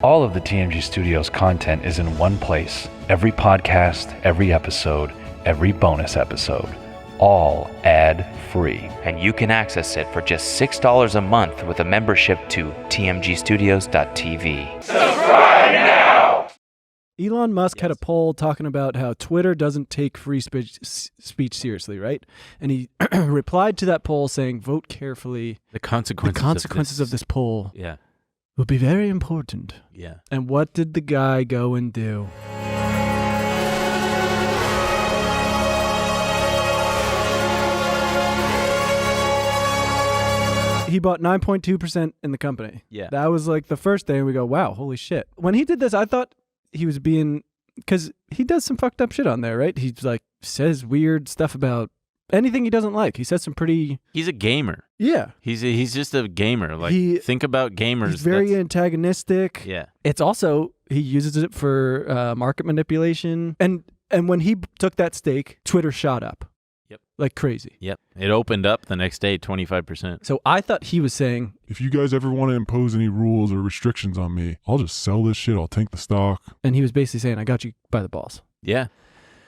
All of the TMG Studios content is in one place. Every podcast, every episode, every bonus episode, all ad-free. And you can access it for just $6 a month with a membership to tmgstudios.tv. Subscribe now! Elon Musk had a poll talking about how Twitter doesn't take free speech seriously, right? And he replied to that poll saying, vote carefully. The consequences of this poll Yeah. will be very important. Yeah. And what did the guy go and do? He bought 9.2% in the company. Yeah. That was like the first day, and we go, wow, holy shit. When he did this, I thought he was being, because he does some fucked up shit on there, right? He's like, says weird stuff about anything he doesn't like. He says some pretty... He's a gamer. Yeah. He's just a gamer. Like, think about gamers. He's very antagonistic. Yeah. It's also, he uses it for market manipulation. And when he took that stake, Twitter shot up. Yep. Like crazy. Yep. It opened up the next day 25%. So I thought he was saying, if you guys ever want to impose any rules or restrictions on me, I'll just sell this shit. I'll tank the stock. and he was basically saying, I got you by the balls. Yeah.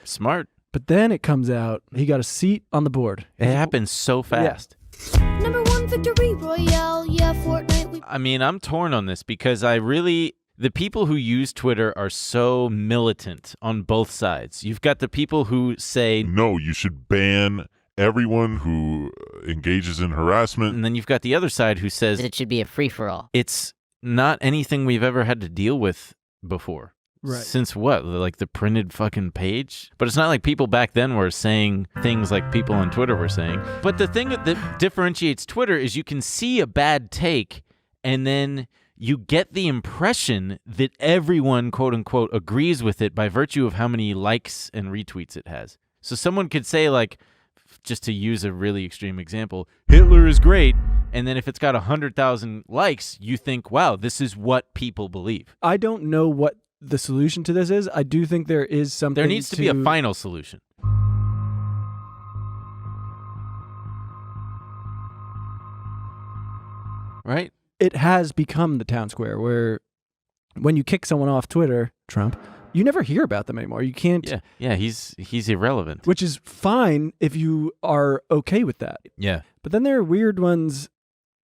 Smart. But then it comes out, he got a seat on the board. It happened so fast. Number 1 victory royale, yeah, Fortnite. I mean, I'm torn on this because the people who use Twitter are so militant on both sides. You've got the people who say, no, you should ban everyone who engages in harassment. and then you've got the other side who says That it should be a free-for-all. it's not anything we've ever had to deal with before. Right. Since what? Like the printed fucking page? But it's not like people back then were saying things like people on Twitter were saying. But the thing that differentiates Twitter is you can see a bad take and then you get the impression that everyone, quote unquote, agrees with it by virtue of how many likes and retweets it has. So someone could say, like, just to use a really extreme example, Hitler is great. And then if it's got 100,000 likes, you think, wow, this is what people believe. I don't know what the solution to this is. I do think there is something. There needs to be a final solution. Right? It has become the town square where when you kick someone off Twitter, Trump, you never hear about them anymore. You can't. Yeah, he's irrelevant. Which is fine if you are okay with that. Yeah. But then there are weird ones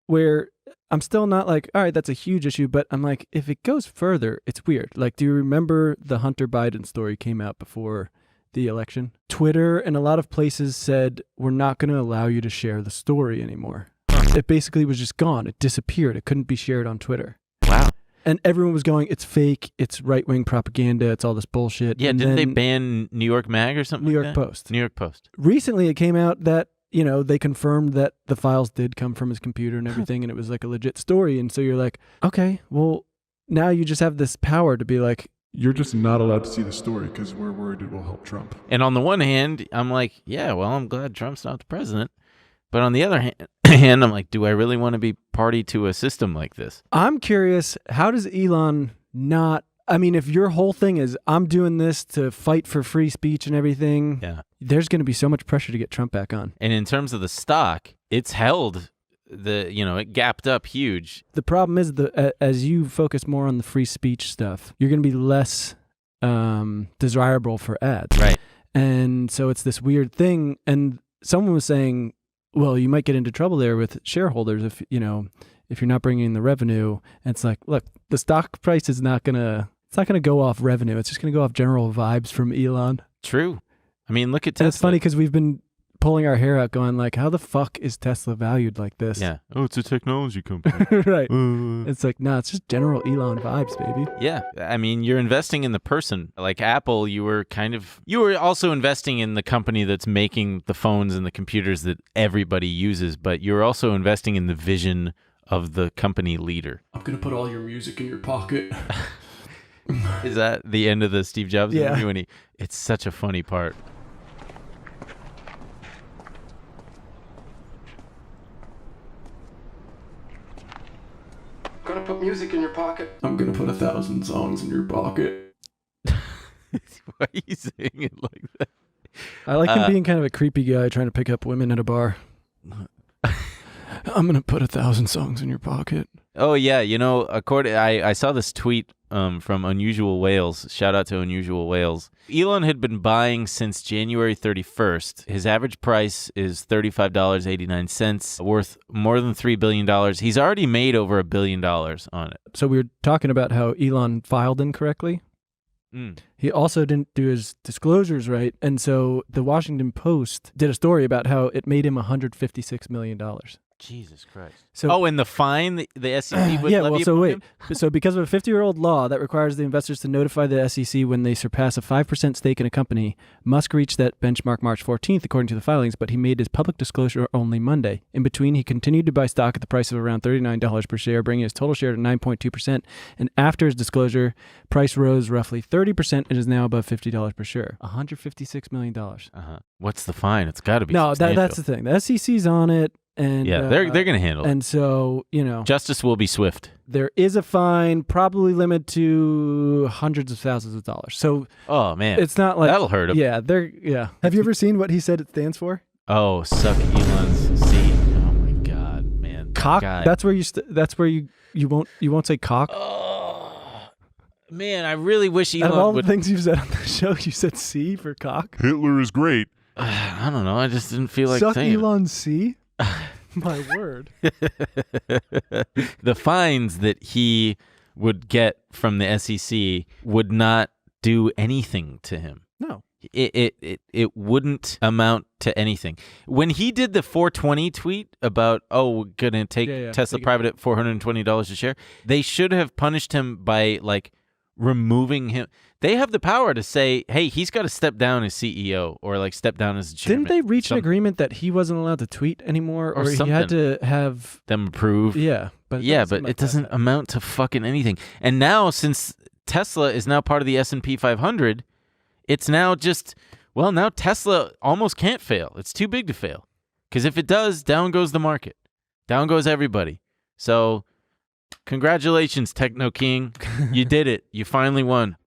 where I'm still not like, all right, that's a huge issue, but I'm like, if it goes further, it's weird. Like, do you remember the Hunter Biden story came out before the election? Twitter and a lot of places said, we're not going to allow you to share the story anymore. It basically was just gone. It disappeared. It couldn't be shared on Twitter. Wow. And everyone was going, it's fake, it's right-wing propaganda, it's all this bullshit. Yeah, and didn't they then ban New York Mag or something New like York that? Post. New York Post. Recently, it came out that, you know, they confirmed that the files did come from his computer and everything, and it was like a legit story. And so you're like, okay, well, now you just have this power to be like, You're just not allowed to see the story because we're worried it will help Trump. And on the one hand, I'm like, yeah, well, I'm glad Trump's not the president. But on the other hand, I'm like, do I really want to be party to a system like this? I'm curious, how does Elon not, I mean, if your whole thing is, I'm doing this to fight for free speech and everything, Yeah. there's going to be so much pressure to get Trump back on. And in terms of the stock, it's held it gapped up huge. The problem is as you focus more on the free speech stuff, you're going to be less desirable for ads. Right. And so it's this weird thing. And someone was saying, well, you might get into trouble there with shareholders if you're not bringing in the revenue. And it's like, look, the stock price is not going to go off revenue. It's just going to go off general vibes from Elon. True. I mean, look at Tesla. And it's funny because we've been pulling our hair out going like, how the fuck is Tesla valued like this? Yeah. Oh, it's a technology company. Right. It's like, nah, it's just general Elon vibes, baby. Yeah. I mean, you're investing in the person. Like Apple, you were also investing in the company that's making the phones and the computers that everybody uses, but you're also investing in the vision of the company leader. I'm going to put all your music in your pocket. Is that the end of the Steve Jobs Yeah. interview? It's such a funny part. Gonna put music in your pocket. I'm going to put 1,000 songs in your pocket. Why are you saying it like that? I like him being kind of a creepy guy trying to pick up women at a bar. I'm going to put 1,000 songs in your pocket. Oh, yeah. I saw this tweet from Unusual Whales. Shout out to Unusual Whales. Elon had been buying since January 31st. His average price is $35.89, worth more than $3 billion. He's already made over $1 billion on it. So we were talking about how Elon filed incorrectly. He also didn't do his disclosures right. And so the Washington Post did a story about how it made him $156 million. Jesus Christ. So, and the fine the SEC would yeah, levy well, so upon wait. him? So because of a 50-year-old law that requires the investors to notify the SEC when they surpass a 5% stake in a company, Musk reached that benchmark March 14th, according to the filings, but he made his public disclosure only Monday. In between, he continued to buy stock at the price of around $39 per share, bringing his total share to 9.2%. And after his disclosure, price rose roughly 30% and is now above $50 per share. $156 million. What's the fine? It's got to be No, substantial. that's the thing. The SEC's on it. And, yeah, they're going to handle it. And so, Justice will be swift. There is a fine, probably limited to hundreds of thousands of dollars. So, oh man, it's not like that'll hurt him. Yeah. Have you ever seen what he said it stands for? Oh, suck Elon's C. Oh my God, man. Cock. Guy. That's where you won't say cock. Oh man, I really wish Out of Elon all would. the things you've said on the show, you said C for cock. Hitler is great. I don't know. I just didn't feel like Suck saying it. Elon's C. My word. The fines that he would get from the SEC would not do anything to him. No. It wouldn't amount to anything. When he did the 420 tweet about, we're going to take Tesla private at $420 a share, they should have punished him by removing him. They have the power to say, hey, he's got to step down as CEO or step down as chairman. Didn't they reach an agreement that he wasn't allowed to tweet anymore, or he something. had to have them approve? Yeah, but it doesn't amount to fucking anything. And now, since Tesla is now part of the S&P 500, it's now just now Tesla almost can't fail. It's too big to fail, because if it does, down goes the market, down goes everybody. So, congratulations, Techno King, you did it. You finally won.